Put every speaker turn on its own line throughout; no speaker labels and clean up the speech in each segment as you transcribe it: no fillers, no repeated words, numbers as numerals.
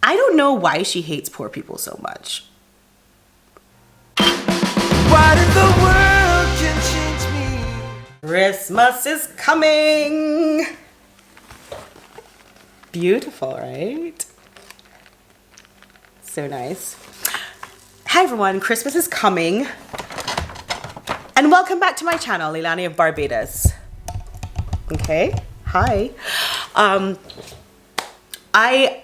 I don't know why she hates poor people so much.
What in the world can change me?
Christmas is coming. Beautiful, right? So nice. Hi everyone, Christmas is coming. And welcome back to my channel, Leilani of Barbados. Okay, hi.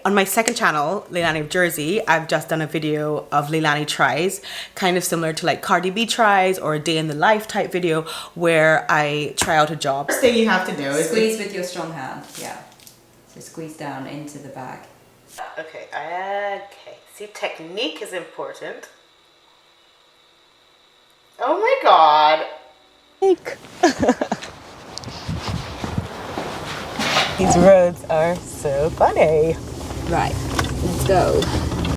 On my second channel, Leilani of Jersey, I've just done a video of Leilani tries, kind of similar to like Cardi B tries or a day in the life type video where I try out a job. First thing you have to do is
squeeze with your strong hand, yeah. So squeeze down into the bag.
Okay, okay. See, technique is important. Oh my God. These roads are so funny.
Right, let's go.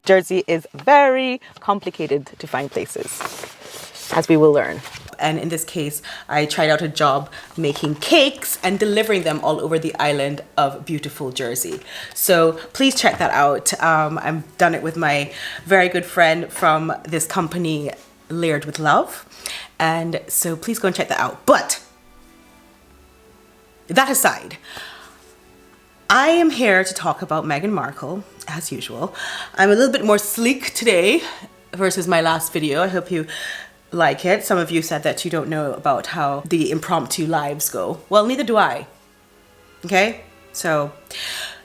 Jersey is very complicated to find places, as we will learn. And in this case, I tried out a job making cakes and delivering them all over the island of beautiful Jersey. So please check that out. I've done it with my very good friend from this company, Layered with Love. And so please go and check that out. But that aside, I am here to talk about Meghan Markle, as usual. I'm a little bit more sleek today versus my last video. I hope you like it. Some of you said that you don't know about how the impromptu lives go. Well, neither do I. Okay? So,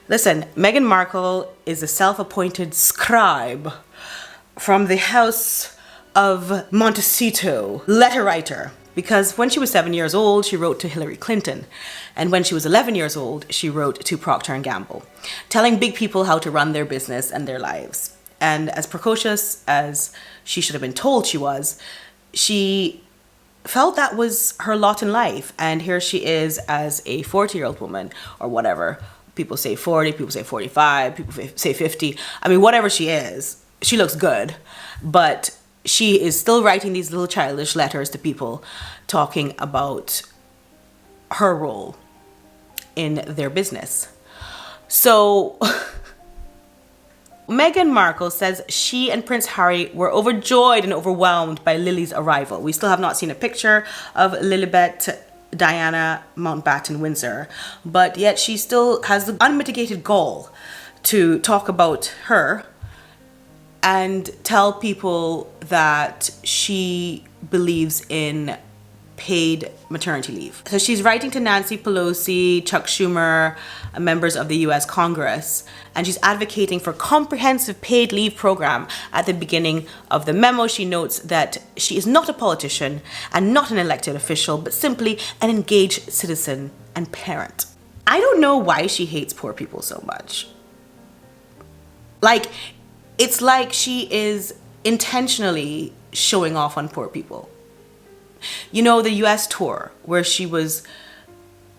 listen, Meghan Markle is a self-appointed scribe from the house of Montecito, letter writer. Because when she was 7 years old, she wrote to Hillary Clinton. And when she was 11 years old, she wrote to Procter & Gamble, telling big people how to run their business and their lives. And as precocious as she should have been told she was, she felt that was her lot in life. And here she is as a 40-year-old woman, or whatever. People say 40, people say 45, people say 50. I mean, whatever she is, she looks good. But she is still writing these little childish letters to people talking about her role in their business. So Meghan Markle says she and Prince Harry were overjoyed and overwhelmed by Lily's arrival. We still have not seen a picture of Lilibet, Diana, Mountbatten, Windsor, but yet she still has the unmitigated gall to talk about her and tell people that she believes in paid maternity leave. So she's writing to Nancy Pelosi, Chuck Schumer, members of the US Congress, and she's advocating for a comprehensive paid leave program. At the beginning of the memo, she notes that she is not a politician and not an elected official, but simply an engaged citizen and parent. I don't know why she hates poor people so much. Like, it's like she is intentionally showing off on poor people. You know, the US tour where she was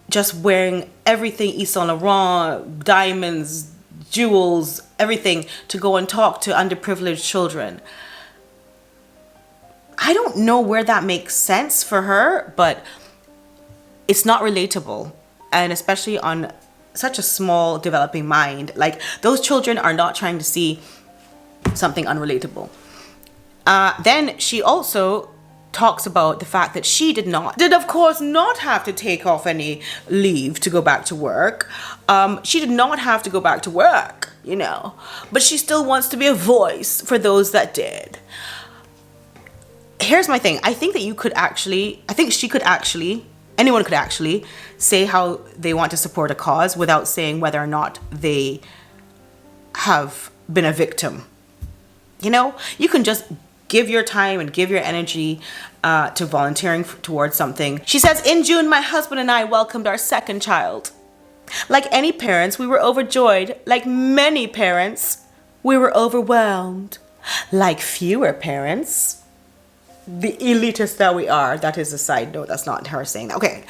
just wearing everything Yves Saint Laurent, diamonds, jewels, everything to go and talk to underprivileged children. I don't know where that makes sense for her, but it's not relatable. And especially on such a small developing mind. Like, those children are not trying to see something unrelatable. Then she also talks about the fact that she did of course not have to take off any leave to go back to work. She did not have to go back to work, you know, but she still wants to be a voice for those that did. Here's my thing. I think that anyone could actually say how they want to support a cause without saying whether or not they have been a victim. You know, you can just give your time and give your energy to volunteering towards something. She says, in June, my husband and I welcomed our second child. Like any parents, we were overjoyed. Like many parents, we were overwhelmed. Like fewer parents, the elitist that we are, that is a side note, that's not her saying that. Okay.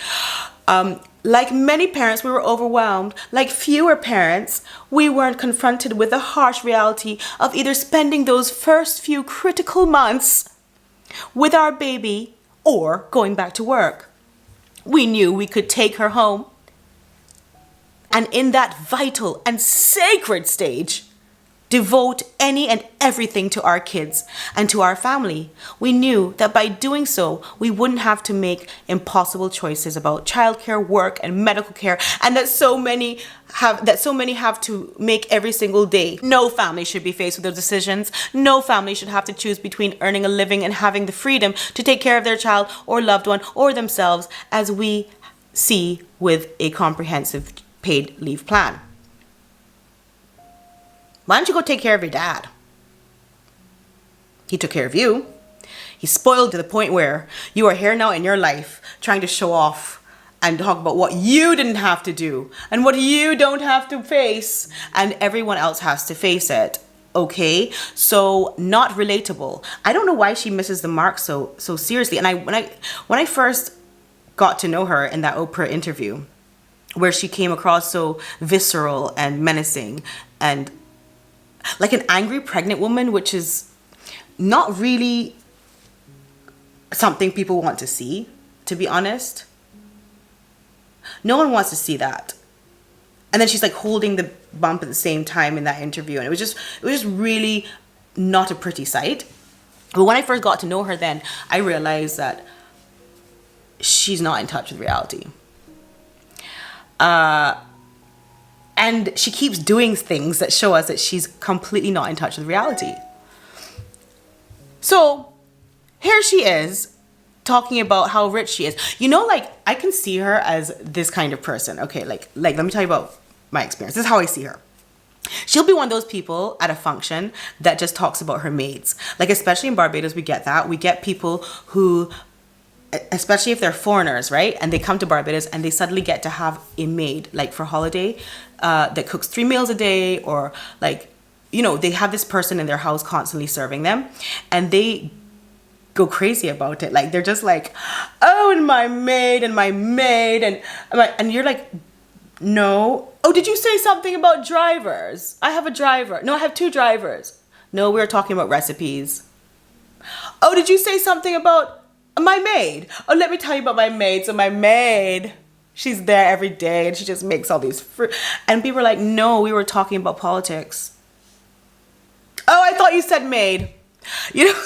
Like many parents, we were overwhelmed. Like fewer parents, we weren't confronted with the harsh reality of either spending those first few critical months with our baby or going back to work. We knew we could take her home. And in that vital and sacred stage, devote any and everything to our kids and to our family. We knew that by doing so, we wouldn't have to make impossible choices about childcare, work, and medical care, and that so many have to make every single day. No family should be faced with those decisions. No family should have to choose between earning a living and having the freedom to take care of their child or loved one or themselves, as we see with a comprehensive paid leave plan. Why don't you go take care of your dad? He took care of you. He spoiled to the point where you are here now in your life trying to show off and talk about what you didn't have to do and what you don't have to face, and everyone else has to face it. Okay, so not relatable. I don't know why she misses the mark so seriously. And when I first got to know her in that Oprah interview, where she came across so visceral and menacing and like an angry pregnant woman, which is not really something people want to see, to be honest. No one wants to see that. And then she's like holding the bump at the same time in that interview, and it was just really not a pretty sight. But when I first got to know her, then I realized that she's not in touch with reality. And she keeps doing things that show us that she's completely not in touch with reality. So here she is talking about how rich she is. You know, like, I can see her as this kind of person. Okay, like let me tell you about my experience. This is how I see her. She'll be one of those people at a function that just talks about her maids. Like, especially in Barbados, we get that. We get people who, especially if they're foreigners, right? And they come to Barbados and they suddenly get to have a maid, like for holiday, that cooks 3 meals a day, or like, you know, they have this person in their house constantly serving them, and they go crazy about it. Like, they're just like, oh, and my maid, and you're like, no. Oh, did you say something about drivers? I have a driver. No, I have 2 drivers. No, we were talking about recipes. Oh, did you say something about my maid? Oh, let me tell you about my maid. So my maid, she's there every day and she just makes all these fruit. And people are like, no, we were talking about politics. Oh, I thought you said maid. You know,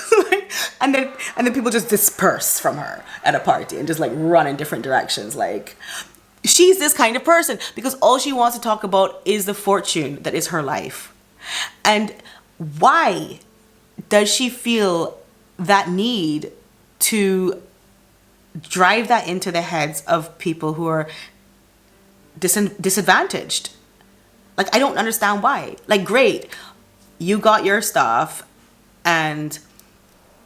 and then people just disperse from her at a party and just like run in different directions. Like, she's this kind of person because all she wants to talk about is the fortune that is her life. And why does she feel that need to drive that into the heads of people who are disadvantaged? Like, I don't understand why. Like, great, you got your stuff and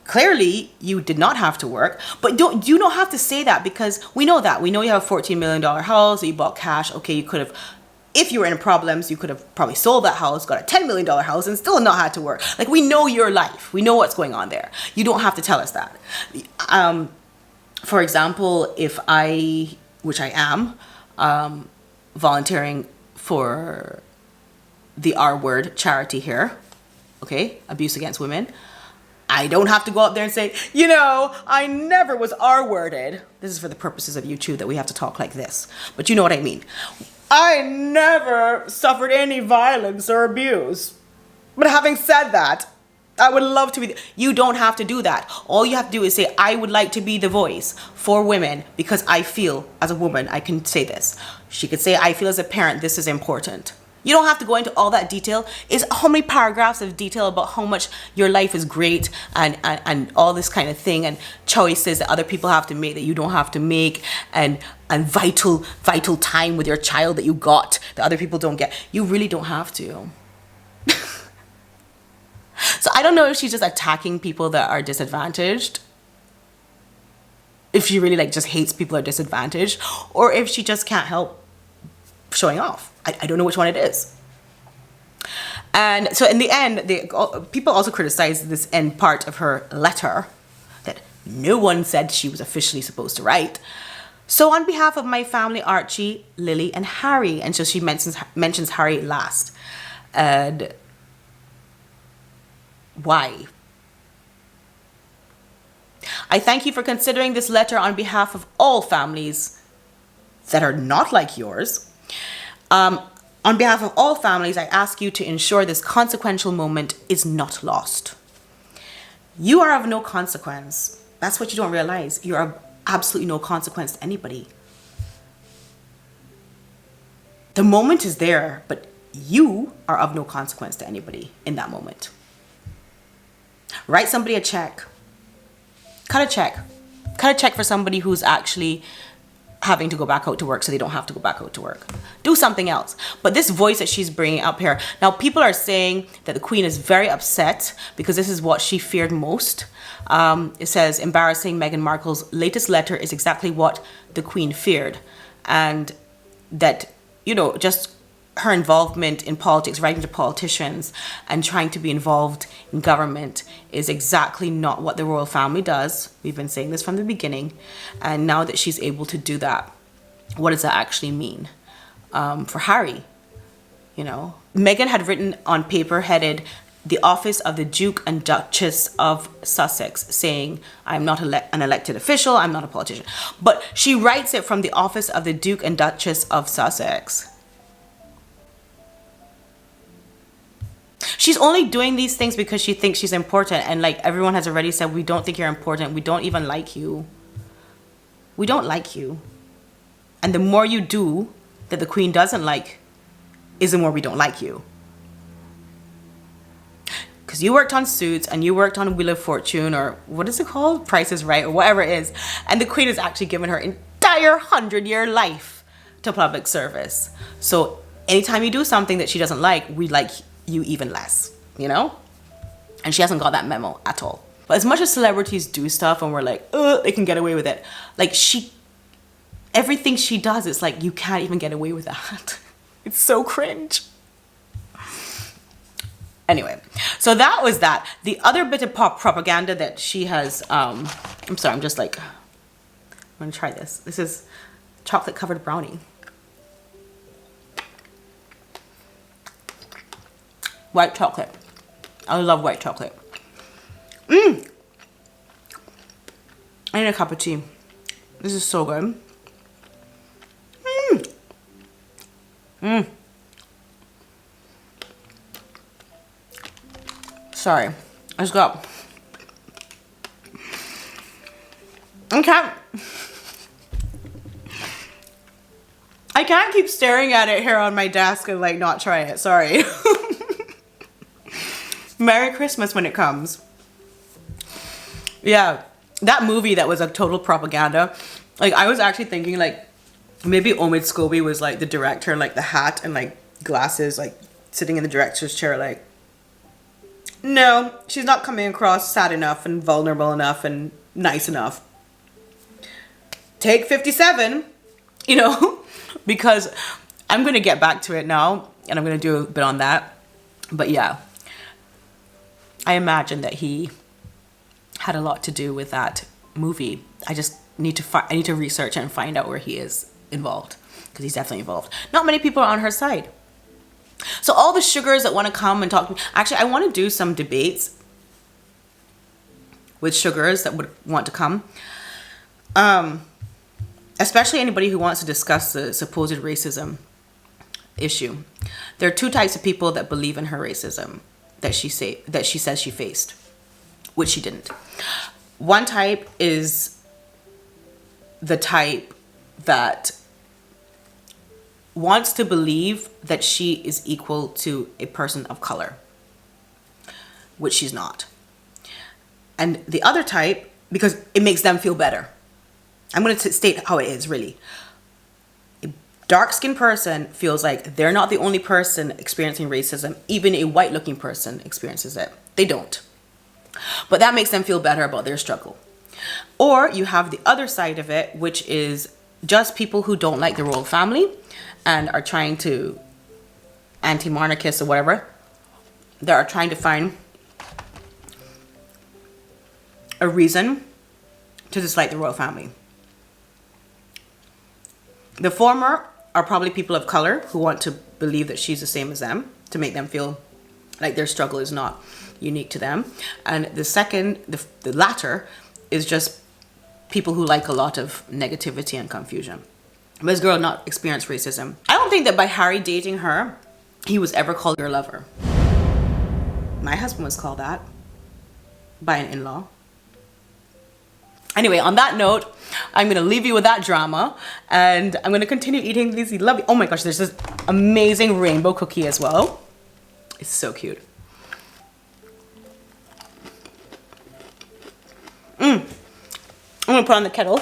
clearly you did not have to work, but you don't have to say that, because we know you have a $14 million house that you bought cash. Okay, you could have, if you were in problems, you could have probably sold that house, got a $10 million house, and still not had to work. Like, we know your life. We know what's going on there. You don't have to tell us that. For example, if I, which I am, volunteering for the R word charity here, okay, abuse against women, I don't have to go up there and say, you know, I never was R-worded. This is for the purposes of YouTube that we have to talk like this. But you know what I mean. I never suffered any violence or abuse. But having said that, I would love to be. You don't have to do that. All you have to do is say, I would like to be the voice for women because I feel as a woman I can say this. She could say, I feel as a parent this is important. You don't have to go into all that detail. Is how many paragraphs of detail about how much your life is great and all this kind of thing, and choices that other people have to make that you don't have to make, and vital time with your child that you got that other people don't get. You really don't have to. So I don't know if she's just attacking people that are disadvantaged, if she really like just hates people that are disadvantaged, or if she just can't help showing off. I don't know which one it is. And so in the end, people also criticized this end part of her letter that no one said she was officially supposed to write. So on behalf of my family, Archie, Lily, and Harry, and so she mentions Harry last. And why? I thank you for considering this letter on behalf of all families that are not like yours. On behalf of all families, I ask you to ensure this consequential moment is not lost. You are of no consequence. That's what you don't realize. You're of absolutely no consequence to anybody. The moment is there, but you are of no consequence to anybody in that moment. Write somebody a check. Cut a check. Cut a check for somebody who's actually having to go back out to work so they don't have to go back out to work. Do something else. But this voice that she's bringing up here, now people are saying that the Queen is very upset because this is what she feared most. It says, embarrassing, Meghan Markle's latest letter is exactly what the Queen feared. And that, you know, just her involvement in politics, writing to politicians and trying to be involved in government is exactly not what the royal family does. We've been saying this from the beginning. And now that she's able to do that, what does that actually mean for Harry? You know, Meghan had written on paper headed, the office of the Duke and Duchess of Sussex, saying, I'm not an elected official, I'm not a politician. But she writes it from the office of the Duke and Duchess of Sussex. She's only doing these things because she thinks she's important. And like everyone has already said, we don't think you're important. We don't even like you. We don't like you. And the more you do that the Queen doesn't like is the more we don't like you. Because you worked on Suits and you worked on Wheel of Fortune, or what is it called? Price is Right, or whatever it is. And the Queen has actually given her entire 100-year life to public service. So anytime you do something that she doesn't like, we like you even less, you know? And she hasn't got that memo at all. But as much as celebrities do stuff and we're like, they can get away with it. Like everything she does, it's like, you can't even get away with that. It's so cringe. Anyway, so that was that. The other bit of propaganda that she has, I'm sorry, I'm just like, I'm gonna try this. This is chocolate covered brownie. White chocolate. I love white chocolate. I need a cup of tea. This is so good. Sorry. I just got... I can't keep staring at it here on my desk and like not try it. Sorry. Merry Christmas when it comes. Yeah, that movie that was a total propaganda. Like, I was actually thinking like maybe Omid Scobie was like the director, like the hat and like glasses, like sitting in the director's chair like, no, she's not coming across sad enough and vulnerable enough and nice enough. Take 57, you know, because I'm going to get back to it now and I'm going to do a bit on that. But yeah. I imagine that he had a lot to do with that movie. I just need to research and find out where he is involved, because he's definitely involved. Not many people are on her side. So all the sugars that want to come and talk to me, actually I want to do some debates with sugars that would want to come. Especially anybody who wants to discuss the supposed racism issue. There are two types of people that believe in her racism that she says she faced, which she didn't. One type is the type that wants to believe that she is equal to a person of color, which she's not. And the other type, because it makes them feel better. I'm going to state how it is really. Dark-skinned person feels like they're not the only person experiencing racism. Even a white-looking person experiences it. They don't. But that makes them feel better about their struggle. Or you have the other side of it, which is just people who don't like the royal family and are trying to anti-monarchists or whatever. They are trying to find a reason to dislike the royal family. The former are probably people of color who want to believe that she's the same as them, to make them feel like their struggle is not unique to them. And the second, the latter, is just people who like a lot of negativity and confusion. But this girl not experienced racism. I don't don't think that by Harry dating her, he was ever called your lover. My husband was called that by an in-law. Anyway, on that note, I'm gonna leave you with that drama, and I'm gonna continue eating these lovely, oh my gosh, there's this amazing rainbow cookie as well. It's so cute. I'm gonna put on the kettle.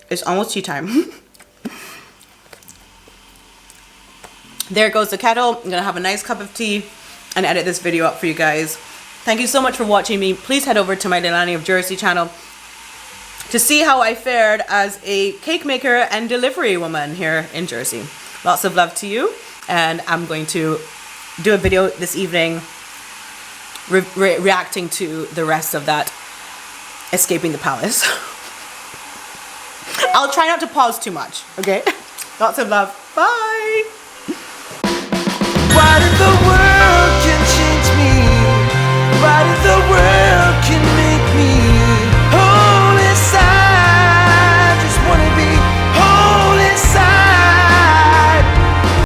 It's almost tea time. There goes the kettle. I'm gonna have a nice cup of tea and edit this video up for you guys. Thank you so much for watching me. Please head over to my Leilani of Jersey channel to see how I fared as a cake maker and delivery woman here in Jersey. Lots of love to you, and I'm going to do a video this evening reacting to the rest of that escaping the palace. I'll try not to pause too much, okay? Lots of love. Bye!